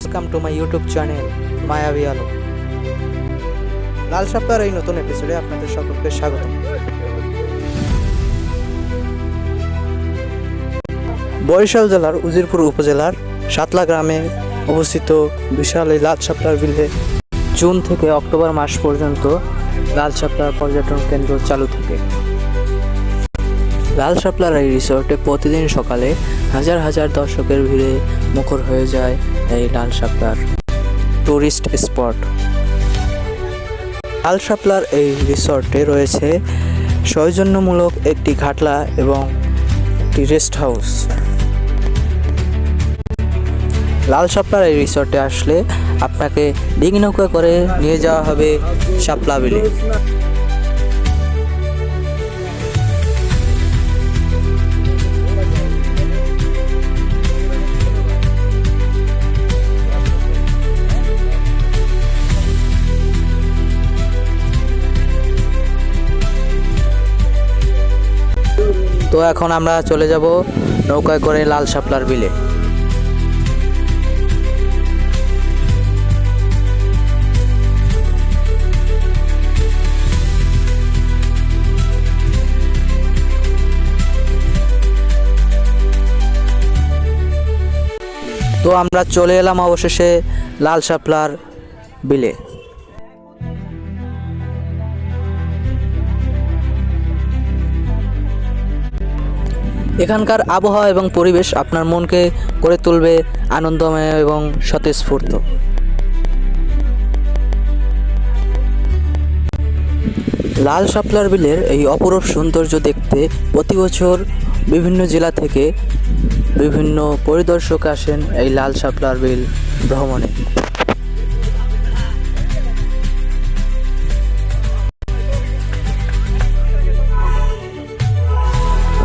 Welcome to my YouTube channel মায়াবী আলো। লাল শাপলার এই নতুন এপিসোডে আপনাদের সকলকে স্বাগত। বরিশাল জেলার উজিরপুর উপজেলার সাতলা গ্রামে অবস্থিত বিশাল এই লাল শাপলার বিলে জুন থেকে অক্টোবর মাস পর্যন্ত লাল শাপলার পর্যটন কেন্দ্র চালু থাকে। লাল শাপলার এই রিসোর্টে প্রতিদিন সকালে হাজার হাজার দর্শকের ভিড়ে মুখর হয়ে যায় এই লাল শাপলার টুরিস্ট স্পট। লাল শাপলার এই রিসোর্টে রয়েছে সৌজন্যমূলক একটি ঘাটলা এবং একটি রেস্ট হাউস। লাল শাপলার এই রিসোর্টে আসলে আপনাকে ডিঙি নৌকা করে নিয়ে যাওয়া হবে শাপলা বিলে। তো এখন আমরা চলে যাব নৌকায় করে লাল শাপলার বিলে। তো আমরা চলে এলাম অবশেষে লাল শাপলার বিলে। এখানকার আবহাওয়া এবং পরিবেশ আপনার মনকে করে তুলবে আনন্দময় এবং স্বতঃস্ফূর্ত। লাল শাপলার বিলের এই অপরূপ সৌন্দর্য দেখতে প্রতি বছর বিভিন্ন জেলা থেকে বিভিন্ন পরিদর্শক আসেন এই লাল শাপলার বিল ভ্রমণে।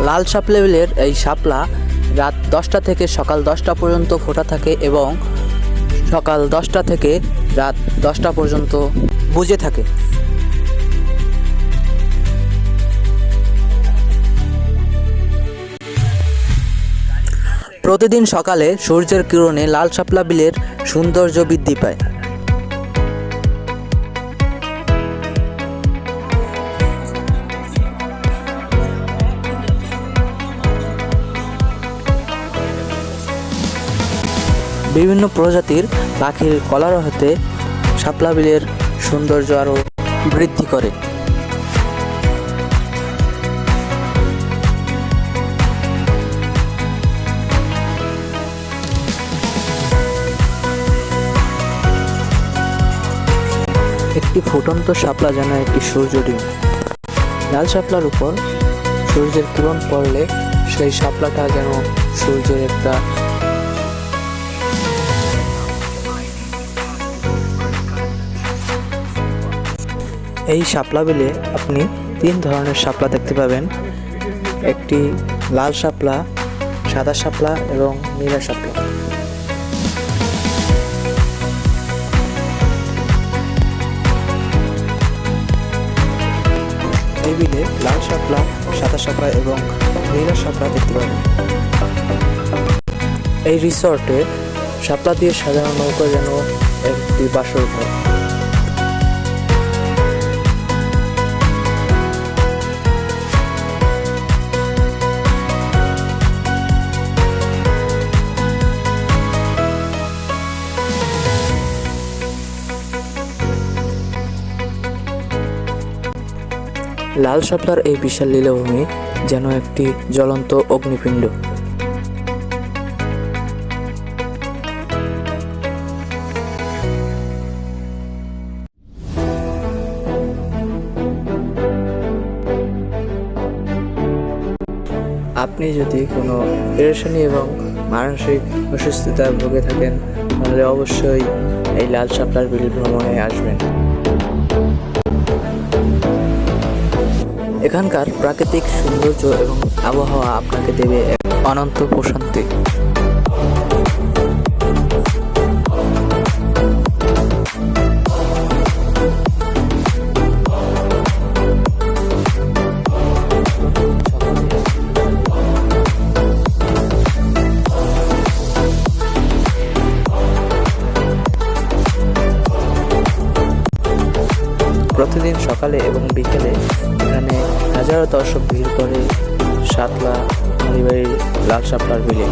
লাল শাপলা বিলের এই শাপলা রাত 10টা থেকে সকাল 10টা পর্যন্ত ফোটা থাকে এবং সকাল 10টা থেকে রাত 10টা পর্যন্ত বুজে থাকে। প্রতিদিন সকালে সূর্যের কিরণে লাল শাপলা বিলের সৌন্দর্য বৃদ্ধি পায়। বিভিন্ন প্রজাতির পাখির কলরবে শাপলা বিলের সৌন্দর্য আরও বৃদ্ধি করে। একটি ফুটন্ত শাপলা যেন একটি সূর্য ডিম। লাল শাপলার উপর সূর্যের কিরণ পড়লে সেই শাপলাটা যেন সূর্যের একটা এই শাপলা বিলে আপনি 3 ধরনের শাপলা দেখতে পাবেন। একটি লাল শাপলা, সাদা শাপলা এবং নীলা শাপলা। এই বিলে লাল শাপলা, সাদা শাপলা এবং নীলা শাপলা দেখতে পাবেন। এই রিসর্টে শাপলা দিয়ে সাজানো নৌকা যেন একটি বাসর ঘর। লাল শাপলার এই বিশাল লীলাভূমি যেন একটি জ্বলন্ত অগ্নিপিণ্ড। আপনি যদি কোনো পেরেশানি এবং মানসিক অসুস্থতায় ভুগে থাকেন তাহলে অবশ্যই এই লাল শাপলার বিল ভ্রমণে আসবেন। এখানকার প্রাকৃতিক সৌন্দর্য এবং আবহাওয়া আপনাকে দেবে এক অনন্ত প্রশান্তি। প্রতিদিন সকালে এবং বিকেলে এখানে হাজারো দর্শক ভিড় করে সাতলা মরিবাড়ির লাল শাপলার বিলে।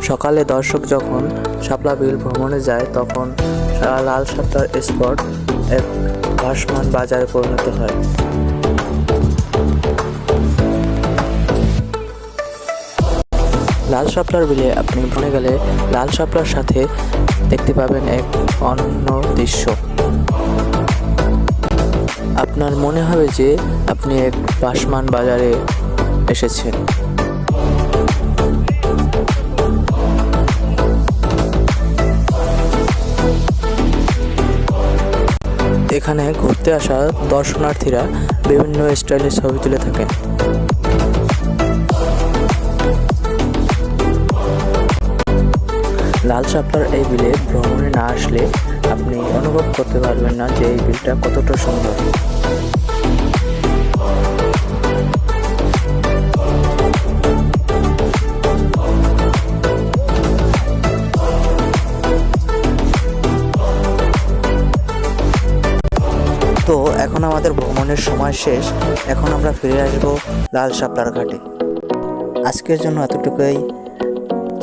সকালে দর্শক যখন শাপলা বিল ভ্রমণে যায় তখন সারা লাল শাপলার স্পট এক ভাসমান বাজারে পরিণত হয়। লাল শাপলার বিলে আপনি ভ্রমণে গেলে লাল শাপলার সাথে দেখতে পাবেন এক অনন্য দৃশ্য। আপনার মনে হবে যে আপনি এক ভাসমান বাজারে এসেছেন। এখানে ঘুরতে আসা দর্শনার্থীরা বিভিন্ন স্টাইলের ছবি তুলে থাকেন। লাল শাপলার এই বিলে ভ্রমণে না আসলে আপনি অনুভব করতে পারবেন না যে এই বিলটা কতটা সুন্দর। তো এখন আমাদের ভ্রমণের সময় শেষ, এখন আমরা ফিরে আসবো লাল শাপলার ঘাটে। আজকের জন্য এতটুকুই।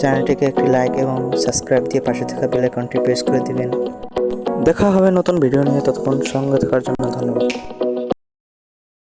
চ্যানেলটিকে একটি লাইক এবং সাবস্ক্রাইব দিয়ে পাশে থাকা বেল আইকনটি প্রেস করে দিবেন। দেখা হবে নতুন ভিডিও নিয়ে, ততক্ষণ সঙ্গে থাকার জন্য ধন্যবাদ।